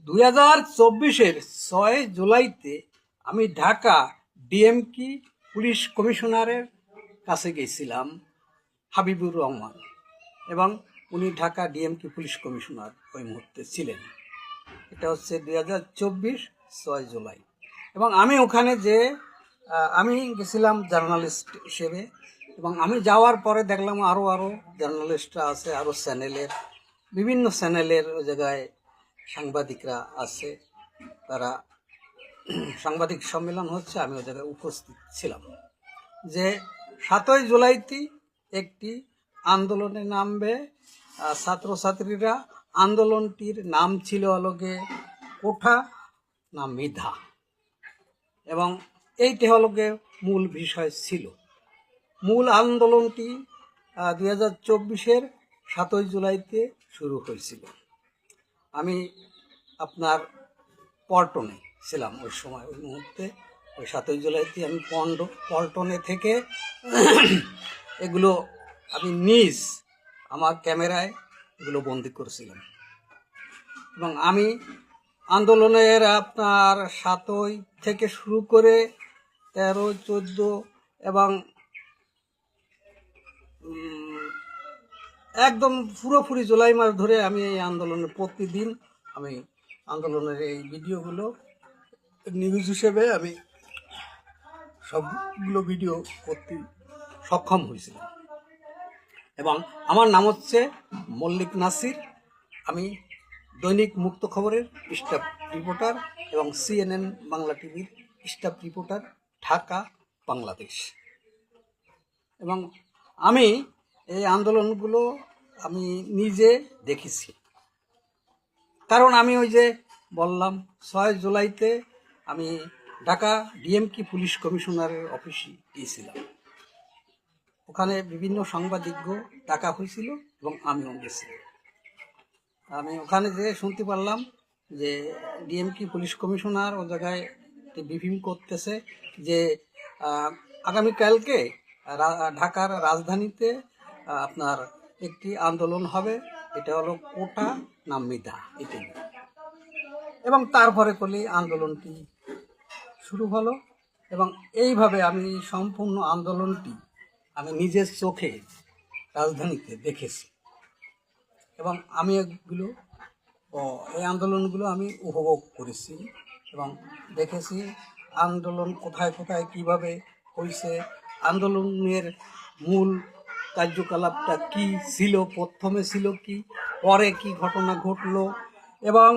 2024-এর 6 জুলাইতে আমি ঢাকা ডিএমকি পুলিশ কমিশনারের কাছে গেছিলাম, হাবিবুর রহমান, এবং উনি ঢাকা ডিএমকি পুলিশ কমিশনার ওই মুহূর্তে ছিলেন। এটা হচ্ছে 2024 6 জুলাই। এবং আমি ওখানে আমি গেছিলাম জার্নালিস্ট হিসেবে, এবং আমি যাওয়ার পরে দেখলাম আরও জার্নালিস্টরা আছে, আরও বিভিন্ন চ্যানেলের ওই জায়গায় সাংবাদিকরা আছে। তারা সাংবাদিক সম্মেলন হচ্ছে, আমি ওই জায়গায় উপস্থিত ছিলাম। যে 7 জুলাইতে একটি আন্দোলনে নামবে ছাত্রছাত্রীরা। আন্দোলনটির নাম ছিল কোঠা না মিধা, এবং এইটা মূল বিষয় ছিল। মূল আন্দোলনটি 2024-এর 7 জুলাইতে শুরু হয়েছিল। আমি আপনার পল্টনে ছিলাম ওই সময়, ওই মুহূর্তে ওই 7 জুলাইতে আমি পল্টনে থেকে এগুলো আমি আমার ক্যামেরায় এগুলো বন্দি করেছিলাম। এবং আমি আন্দোলনের আপনার 7 থেকে শুরু করে 13, 14 এবং একদম পুরোপুরি জুলাই মাস ধরে আমি এই আন্দোলনের প্রতিদিন আমি আন্দোলনের এই ভিডিওগুলো নিউজ হিসেবে আমি সবগুলো ভিডিও করতে সক্ষম হয়েছিলাম। এবং আমার নাম হচ্ছে মল্লিক নাসির। আমি দৈনিক মুক্ত খবরের স্টাফ রিপোর্টার এবং CNN বাংলা টিভির স্টাফ রিপোর্টার, ঢাকা, বাংলাদেশ। এবং আমি এই আন্দোলনগুলো আমি নিজে দেখেছি, কারণ আমি ওই যে বললাম 6 জুলাইতে আমি ঢাকা ডিএমকি পুলিশ কমিশনারের অফিসে গিয়েছিলাম। ওখানে বিভিন্ন সাংবাদিকও ডাকা হয়েছিল এবং আমিও গেছিলাম। আমি ওখানে শুনতে পারলাম যে ডিএমকি পুলিশ কমিশনার ও জায়গায় ব্রিফিং করতেছে যে আগামীকালকে ঢাকার রাজধানীতে আপনার একটি আন্দোলন হবে, এটা কোটা না মিধা, এটাই। এবং তারপরে আন্দোলনটি শুরু হলো, এবং এইভাবে আমি সম্পূর্ণ আন্দোলনটি আমি নিজের চোখে রাজধানীতে দেখেছি। এবং আমি এই আন্দোলনগুলো আমি উপভোগ করেছি এবং দেখেছি আন্দোলন কোথায় কোথায় কিভাবে হয়েছে, আন্দোলনের মূল কার্যকলাপটা কি ছিল, প্রথমে ছিল কি, পরে কি ঘটনা ঘটলো। এবং